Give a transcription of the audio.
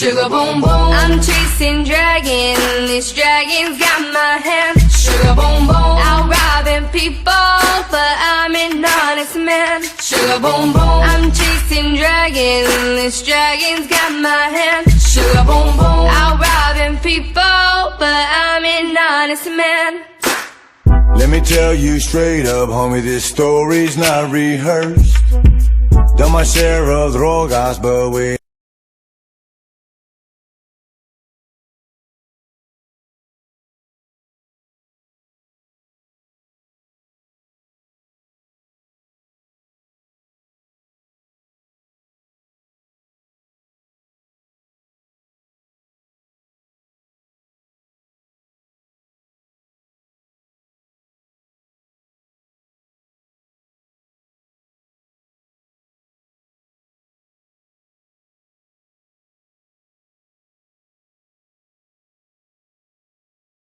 Sugar boom boom, I'm chasing dragon. This dragon's got my hand. Sugar boom boom, I'm robbing people, but I'm an honest man. Sugar boom boom, I'm chasing dragon. This dragon's got my hand. Sugar boom boom, I'm robbing people, but I'm an honest man. Let me tell you straight up, homie, this story's not rehearsed. Done my share of drogas, but we